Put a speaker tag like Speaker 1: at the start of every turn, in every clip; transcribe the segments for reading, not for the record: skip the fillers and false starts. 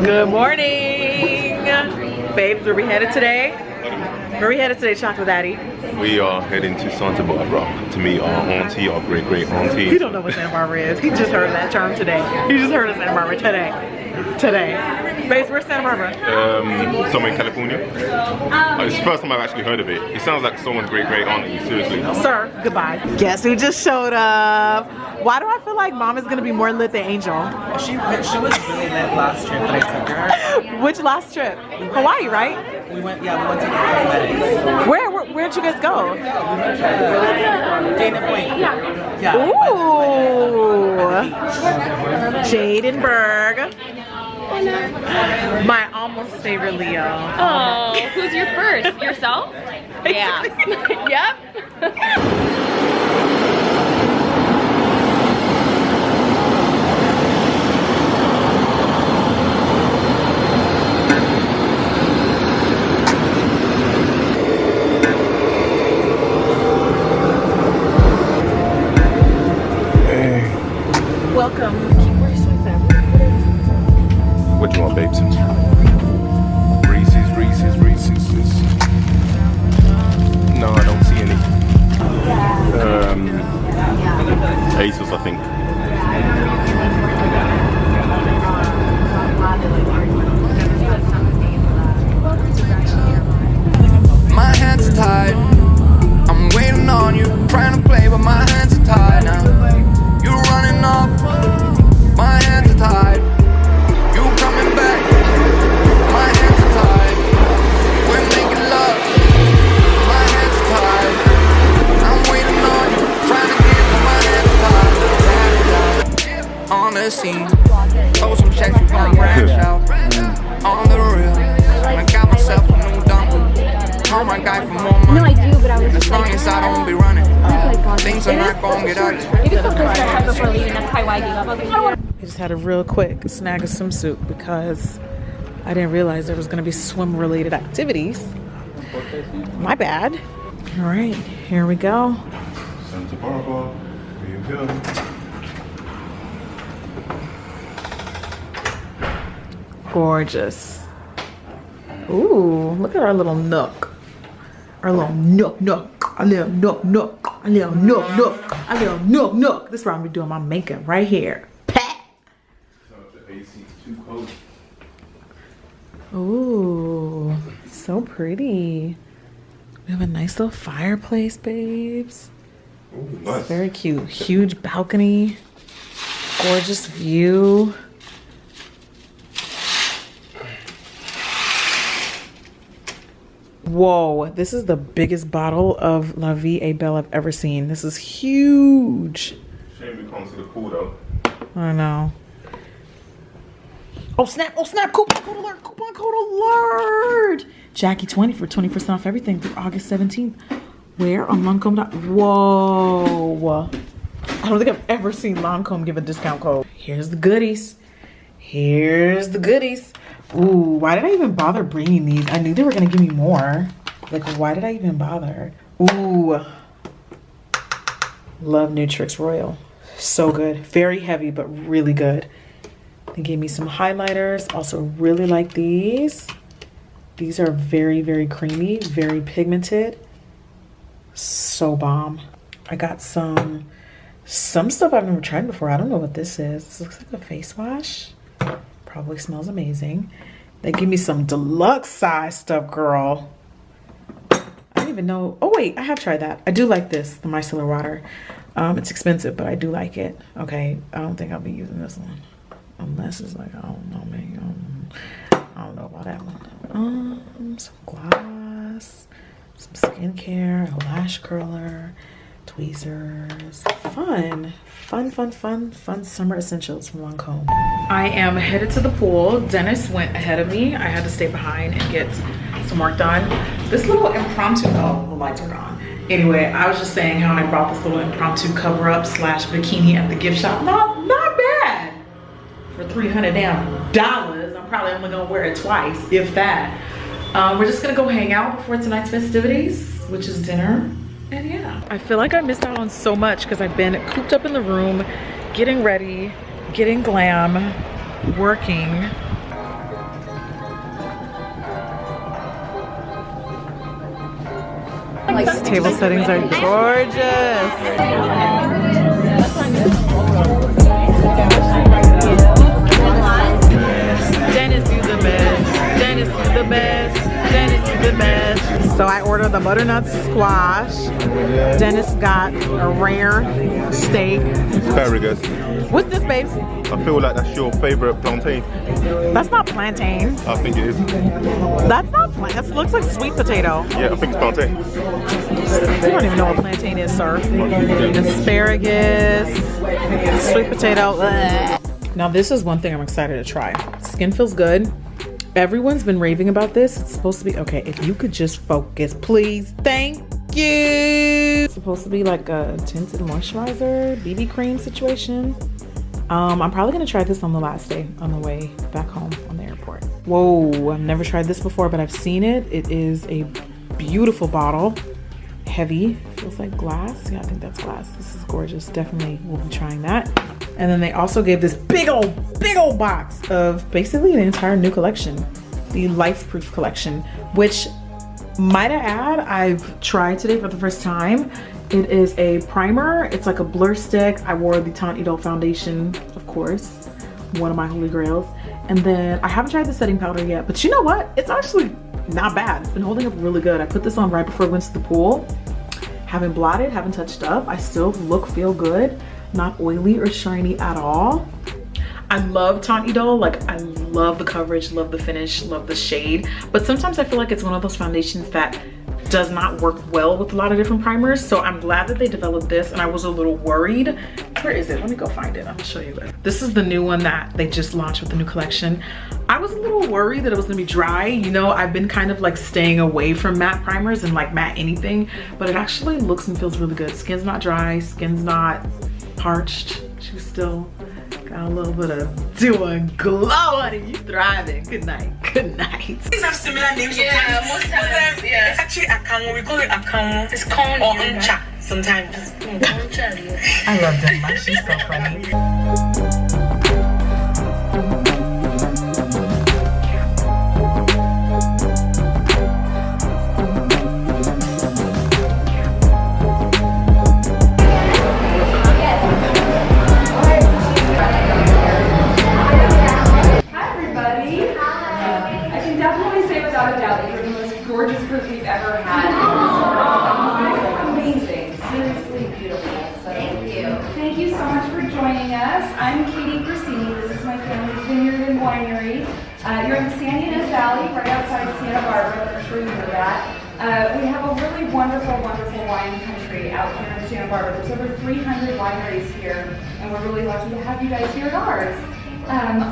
Speaker 1: Good morning, babes. Where we headed today? Where we headed today, Chocolate Daddy?
Speaker 2: We are heading to Santa Barbara to meet our auntie, our great auntie.
Speaker 1: He don't know what Santa Barbara is. He just heard that term today. He just heard of Santa Barbara today. Babes, where's Santa Barbara?
Speaker 2: Somewhere in California. It's the first time I've actually heard of it. It sounds like someone's great auntie, seriously.
Speaker 1: Sir, goodbye. Guess who just showed up? Why do I feel like Mom is gonna be more lit than Angel?
Speaker 3: She was really lit last trip that I took her.
Speaker 1: Which last trip? Hawaii, right?
Speaker 3: We went to cosmetics.
Speaker 1: Where'd you guys go?
Speaker 3: We went to Dana Point. Yeah.
Speaker 1: Ooh. Jadenberg. My almost favorite Leo.
Speaker 4: Oh, who's your first? Yourself? Yeah. Yep.
Speaker 1: Welcome.
Speaker 2: What do you want, babes? Reese's. No, I don't see any. Aces, I think.
Speaker 5: My hands are tied. I'm waiting on you, trying to play, but my hands are tied now. You're running off. My hands are tied. You coming back. My hands are tied. We're making love. My hands are tied. I'm waiting on you, trying to get, but my hands are tied. On the scene. Throw some checks, you gon' branch out. On the real. I got myself a new dumper. Call my guy for more money.
Speaker 4: No, I do, but I was
Speaker 5: As long as I don't be running, things are not gonna get ugly.
Speaker 4: Maybe some person I had before leaving. That's probably why I gave up.
Speaker 1: I just had a real quick snag of swimsuit because I didn't realize there was going to be swim-related activities. My bad. All right, here we go.
Speaker 2: Santa Barbara, here you go.
Speaker 1: Gorgeous. Ooh, look at our little nook. Our little nook. A little nook. A little nook. This is where I'm gonna be doing my makeup right here. Pat.
Speaker 2: The AC's too cold.
Speaker 1: Ooh, so pretty. We have a nice little fireplace, babes.
Speaker 2: Ooh, nice.
Speaker 1: It's very cute. Huge balcony. Gorgeous view. Whoa, this is the biggest bottle of La Vie et Belle I've ever seen. This is huge.
Speaker 2: Shame we can't see the pool though.
Speaker 1: I know. Oh snap, coupon code alert. Jackie 20 for 20% off everything through August 17th. Where? On Lancome. Whoa. I don't think I've ever seen Lancome give a discount code. Here's the goodies. Ooh, why did I even bother bringing these? I knew they were gonna give me more. Like, why did I even bother? Ooh. Love Nutrix Royal. So good. Very heavy, but really good. They gave me some highlighters. Also really like these. These are very, very creamy, very pigmented. So bomb. I got some stuff I've never tried before. I don't know what this is. This looks like a face wash. Probably smells amazing. They give me some deluxe size stuff, girl. I don't even know. Oh wait, I have tried that. I do like this, the micellar water. It's expensive, but I do like it. Okay, I don't think I'll be using this one. Unless it's like, I don't know, maybe. I don't know about that one. Some gloss, some skincare, a lash curler, tweezers. Fun summer essentials from Lancome. I am headed to the pool. Dennis went ahead of me. I had to stay behind and get some work done. This little impromptu, oh, the lights are gone. Anyway, I was just saying how I brought this little impromptu cover-up / bikini at the gift shop. Not bad. For $300 damn. I'm probably only gonna wear it twice, if that. We're just gonna go hang out before tonight's festivities, which is dinner. And yeah, I feel like I missed out on so much because I've been cooped up in the room, getting ready, getting glam, working.
Speaker 3: These table settings are gorgeous. Dennis, you the best. Dennis, you the best. Dennis, you the best. So I ordered the butternut squash. Dennis got a rare steak.
Speaker 2: Asparagus.
Speaker 3: What's this, babes?
Speaker 2: I feel like that's your favorite plantain.
Speaker 3: That's not plantain.
Speaker 2: I think it is.
Speaker 3: That's not plantain. It looks like sweet potato.
Speaker 2: Yeah, I think it's plantain.
Speaker 3: You don't even know what plantain is, sir. Asparagus, sweet potato. Ugh. Now this is one thing I'm excited to try. Skin feels good. Everyone's been raving about this. It's supposed to be, okay, if you could just focus, please. Thank you. It's supposed to be like a tinted moisturizer, BB cream situation. I'm probably gonna try this on the last day on the way back home on the airport. Whoa, I've never tried this before, but I've seen it. It is a beautiful bottle. Heavy, feels like glass. Yeah, I think that's glass. This is gorgeous. Definitely will be trying that. And then they also gave this big old box of basically the entire new collection, the Life Proof collection, which might I add, I've tried today for the first time. It is a primer. It's like a blur stick. I wore the Teint Idole foundation, of course, one of my holy grails. And then I haven't tried the setting powder yet, but you know what? It's actually not bad. It's been holding up really good. I put this on right before I went to the pool. Haven't blotted, haven't touched up. I still feel good. Not oily or shiny at all. I love Teint Idole. Like, I love the coverage, love the finish, love the shade. But sometimes I feel like it's one of those foundations that does not work well with a lot of different primers. So I'm glad that they developed this, and I was a little worried. Where is it? Let me go find it. I'll show you guys. This is the new one that they just launched with the new collection. I was a little worried that it was gonna be dry. You know, I've been kind of like staying away from matte primers and like matte anything, but it actually looks and feels really good. Skin's not dry, skin's not parched. She's still got a little bit of doing glow on it. You thriving. Good night. Good night.
Speaker 6: These have similar names.
Speaker 7: Yeah, most times. Yeah.
Speaker 6: It's actually account. We call it account. It's corn or uncha sometimes.
Speaker 3: I love them. She's so funny.
Speaker 8: Winery. You're in the San Ynez Valley, right outside Santa Barbara. I'm sure you know that. We have a really wonderful wine country out here in Santa Barbara. There's over 300 wineries here, and we're really lucky to have you guys here at ours.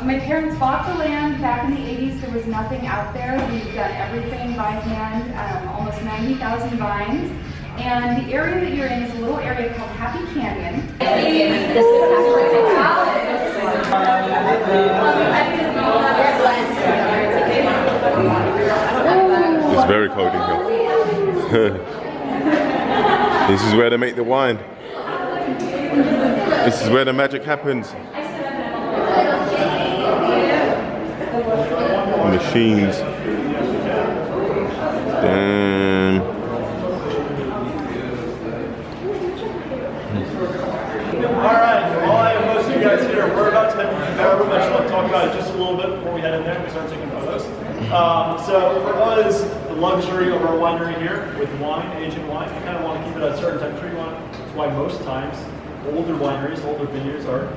Speaker 8: My parents bought the land back in the 80s. There was nothing out there. We've done everything by hand, almost 90,000 vines. And the area that you're in is a little area called Happy Canyon.
Speaker 2: It's very cold in here. This is where they make the wine. This is where the magic happens. Machines. Damn.
Speaker 9: Alright, while I have most of you guys here, we're about to head into the bar room. I just want to talk about it just a little bit before we head in there and we start taking photos. So for us, the luxury of our winery here with wine, aging wine, we kind of want to keep it at a certain temperature. That's why most times older wineries, older vineyards the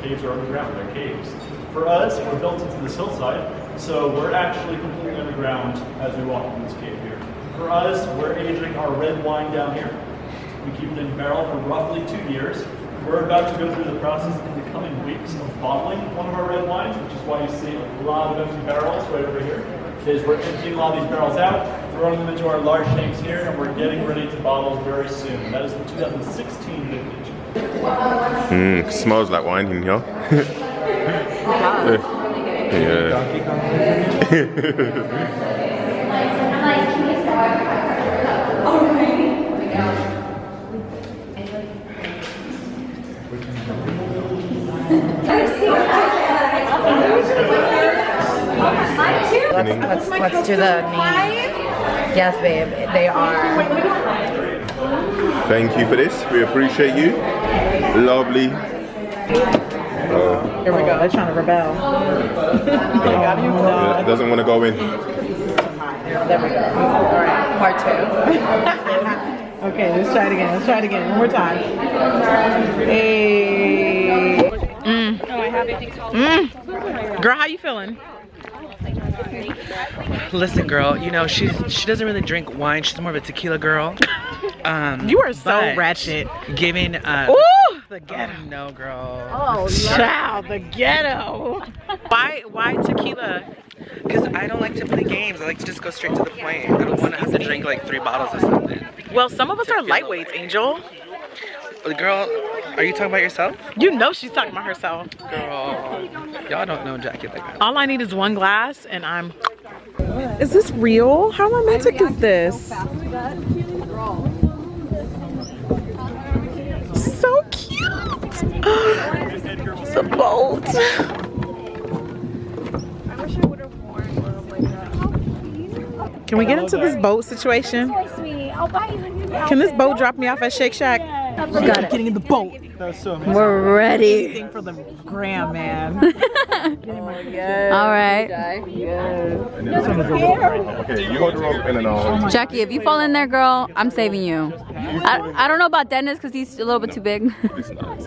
Speaker 9: caves are underground, they're caves. For us, we're built into this hillside, so we're actually completely underground as we walk into this cave here. For us, we're aging our red wine down here. We keep it in barrel for roughly 2 years. We're about to go through the process in the coming weeks of bottling one of our red wines, which is why you see a lot of empty barrels right over here. Is we're emptying a lot of these barrels out, throwing them into our large tanks here, and we're getting ready to bottle very soon. That is the 2016 vintage.
Speaker 2: Smells like wine in here. Yeah.
Speaker 8: Let's do the name.
Speaker 10: Yes, babe, they are.
Speaker 2: Thank you for this. We appreciate you. Lovely.
Speaker 3: Here we go. They're trying to rebel.
Speaker 2: It doesn't want to go in.
Speaker 10: There we go. All right, part 2.
Speaker 3: Okay, let's try it again. Let's try it again. One more time. Hey. Girl, how you feeling?
Speaker 11: Listen, girl, you know, she doesn't really drink wine. She's more of a tequila girl.
Speaker 3: You are so
Speaker 11: but
Speaker 3: ratchet.
Speaker 11: Giving
Speaker 3: Ooh, the ghetto.
Speaker 11: No, girl.
Speaker 3: Oh, child, the ghetto.
Speaker 11: Why tequila? Because I don't like to play games. I like to just go straight to the point. I don't want to have to drink like 3 bottles or something.
Speaker 3: Well, some of us are lightweights, Angel.
Speaker 11: Girl, are you talking about yourself?
Speaker 3: You know she's talking about herself.
Speaker 11: Girl, y'all don't know Jackie like that.
Speaker 3: All I need is 1 glass and I'm... Is this real? How romantic is this? So cute. The boat. Can we get into this boat situation? Can this boat drop me off at Shake Shack?
Speaker 10: Got it.
Speaker 3: Getting in the boat.
Speaker 9: That's so amazing.
Speaker 10: We're ready.
Speaker 3: Anything for the gram, man.
Speaker 10: All right.
Speaker 2: Okay, you hold the rope and then I'll...
Speaker 10: Jackie, if you fall in there, girl, I'm saving you. I don't know about Dennis because he's a little bit too big.
Speaker 2: It's not.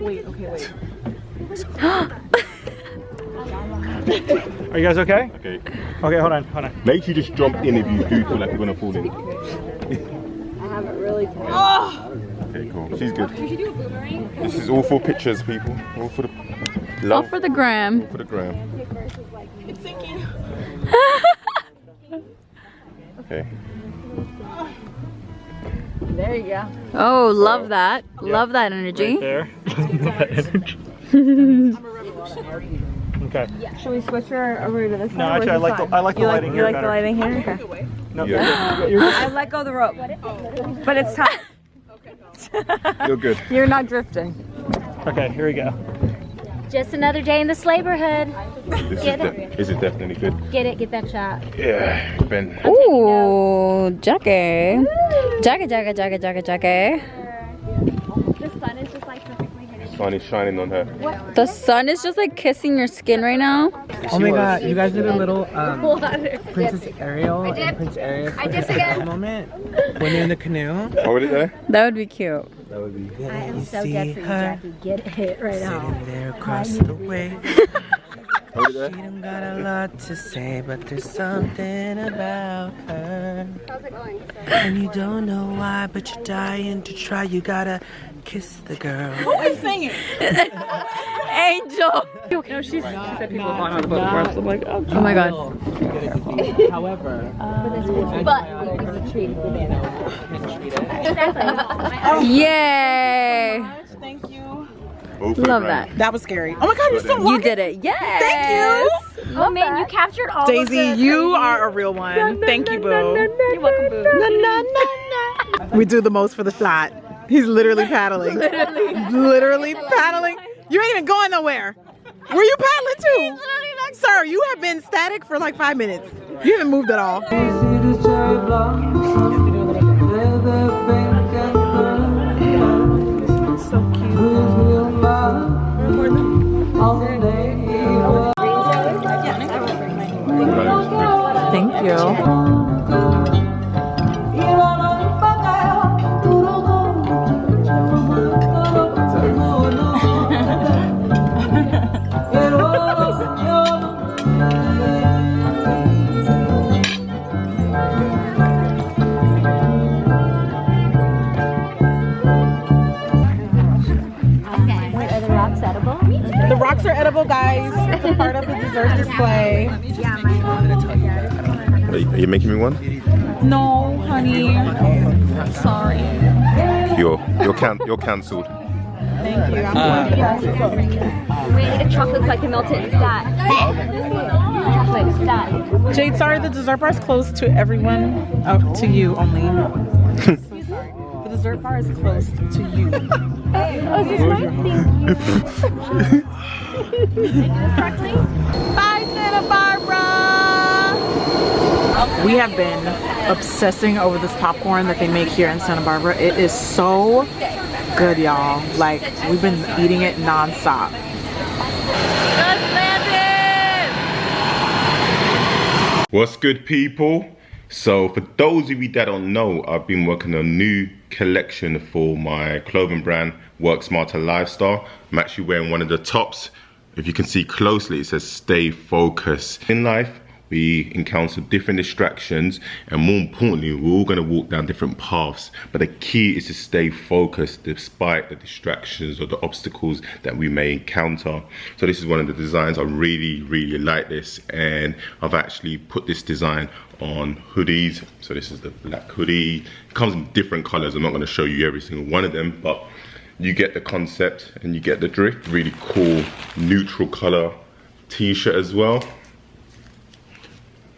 Speaker 3: Wait.
Speaker 9: Are you guys okay?
Speaker 2: Okay.
Speaker 9: Okay, hold on.
Speaker 2: Make sure you just jump in if you do feel like you're gonna fall in. Okay, cool. She's good. This is all for pictures, people. All for the
Speaker 10: All for the gram.
Speaker 2: All for the gram.
Speaker 3: It's sinking.
Speaker 2: Okay.
Speaker 10: There you go. Oh, love that. Love that energy.
Speaker 9: Right there. Okay.
Speaker 4: Should we switch her over to this
Speaker 9: No, actually, I like the lighting here better.
Speaker 4: lighting here? Okay.
Speaker 9: No,
Speaker 2: Yeah.
Speaker 4: I let go of the rope, but it's tight.
Speaker 2: You're good.
Speaker 10: You're not drifting.
Speaker 9: Okay, here we go.
Speaker 12: Just another day in the slaverhood.
Speaker 2: This is definitely good.
Speaker 12: Get that shot.
Speaker 2: Yeah, Ben.
Speaker 10: Ooh, Jackie. Jackie.
Speaker 12: The sun is just like perfectly hitting.
Speaker 2: The sun is shining on her.
Speaker 10: The sun is just like kissing your skin right now.
Speaker 11: Oh my god, you guys did a little
Speaker 12: Water.
Speaker 11: Princess Ariel and Prince Eric
Speaker 12: I did again.
Speaker 11: moment when you're in the canoe.
Speaker 2: What would it there?
Speaker 10: That would be cute.
Speaker 2: That would be.
Speaker 12: I am so dead for you, Jackie. Get it right now.
Speaker 11: Sitting there across the way.
Speaker 2: What would it
Speaker 11: She
Speaker 2: there?
Speaker 11: don't got a lot to say, but there's something about her.
Speaker 12: How's it going?
Speaker 11: And you don't know why, but you're dying to try. You gotta kiss the girl.
Speaker 3: Who is singing?
Speaker 10: Angel.
Speaker 4: No, she said people have gone on the boat before. So I'm like, oh.
Speaker 10: Oh my god.
Speaker 11: However,
Speaker 12: But
Speaker 10: Yay.
Speaker 3: Thank you.
Speaker 2: All for the
Speaker 10: Love
Speaker 2: gram.
Speaker 10: that.
Speaker 3: That was scary. Oh my god, you're still
Speaker 10: You
Speaker 3: walking.
Speaker 10: did it. Yes.
Speaker 3: Thank you.
Speaker 12: oh man, you captured all
Speaker 3: Daisy,
Speaker 12: of the
Speaker 3: you are a real one. Thank you, boo.
Speaker 12: You're welcome, boo.
Speaker 3: We do the most for the shot. He's literally paddling. Literally paddling. You ain't even going nowhere. Where you paddling to? Sir, you have been static for like 5 minutes. You haven't moved at all. So cute. Thank you.
Speaker 12: Are the rocks edible?
Speaker 3: The rocks are edible, guys. It's a part of the dessert display.
Speaker 12: Yeah, mine.
Speaker 2: Are you making me one?
Speaker 3: No, honey. Sorry.
Speaker 2: You're cancelled.
Speaker 3: Thank you.
Speaker 12: Wait, the chocolate's like to melt it. That. Chocolate. That.
Speaker 3: Jade, sorry, the dessert bar is closed to everyone. Oh, to you only. The dessert bar is closed to you.
Speaker 12: Oh, is this mine?
Speaker 3: Bye, Santa Barbara. We have been obsessing over this popcorn that they make here in Santa Barbara. It is so good, y'all. Like, we've been eating it non-stop.
Speaker 2: What's good, people? So for those of you that don't know, I've been working on a new collection for my clothing brand, Work Smarter Lifestyle. I'm actually wearing one of the tops. If you can see closely, it says stay focused. In life, we encounter different distractions, and more importantly, we're all gonna walk down different paths. But the key is to stay focused despite the distractions or the obstacles that we may encounter. So this is one of the designs. I really, really like this, and I've actually put this design on hoodies. So this is the black hoodie. It comes in different colors. I'm not gonna show you every single one of them, but you get the concept and you get the drift. Really cool neutral color t-shirt as well.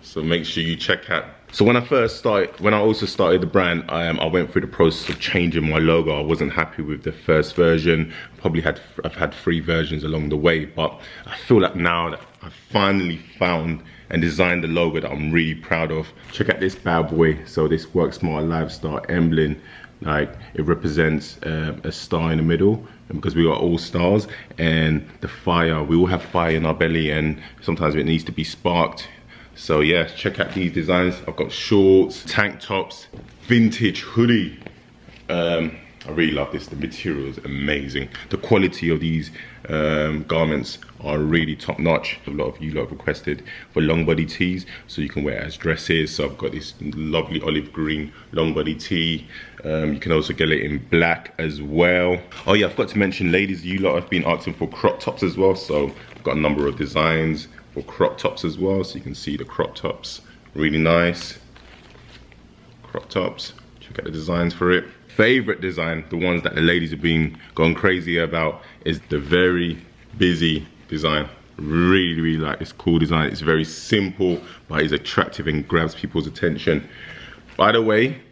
Speaker 2: So make sure you check out. So when I also started the brand, I went through the process of changing my logo. I wasn't happy with the first version. I've had 3 versions along the way, but I feel like now that I've finally found and designed the logo that I'm really proud of. Check out this bad boy. So this Work Smart Lifestyle emblem, like it represents a star in the middle, and because we are all stars, and the fire, we all have fire in our belly, and sometimes it needs to be sparked. So yeah, check out these designs. I've got shorts, tank tops, vintage hoodie. I really love this. The material is amazing. The quality of these garments are really top notch. A lot of you have requested for long body tees, so you can wear it as dresses. So I've got this lovely olive green long body tee. You can also get it in black as well. Oh yeah, I forgot to mention, ladies, you lot have been asking for crop tops as well. So I've got a number of designs for crop tops as well. So you can see the crop tops, really nice. Crop tops, check out the designs for it. Favorite design, the ones that the ladies have been going crazy about, is the very busy design. Really, really like this cool design. It's very simple, but it's attractive and grabs people's attention. By the way,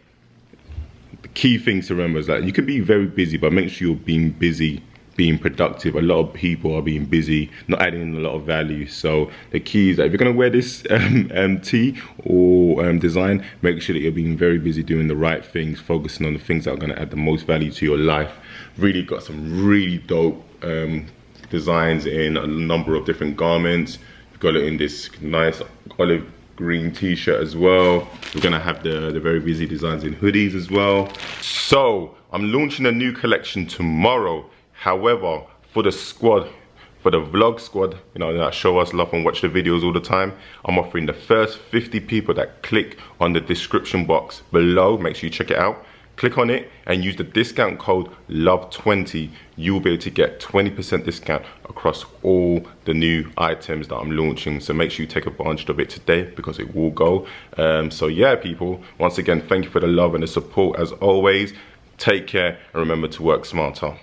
Speaker 2: the key things to remember is that you can be very busy, but make sure you're being busy, being productive. A lot of people are being busy, not adding in a lot of value. So the key is that if you're gonna wear this tee or design, make sure that you're being very busy doing the right things, focusing on the things that are gonna add the most value to your life. Really got some really dope designs in a number of different garments. We've got it in this nice olive green t-shirt as well. We're gonna have the very busy designs in hoodies as well. So I'm launching a new collection tomorrow. However, for the squad, for the vlog squad, you know, that show us love and watch the videos all the time, I'm offering the first 50 people that click on the description box below. Make sure you check it out. Click on it and use the discount code LOVE20. You'll be able to get 20% discount across all the new items that I'm launching. So make sure you take advantage of it today, because it will go. So yeah, people, once again, thank you for the love and the support as always. Take care and remember to work smarter.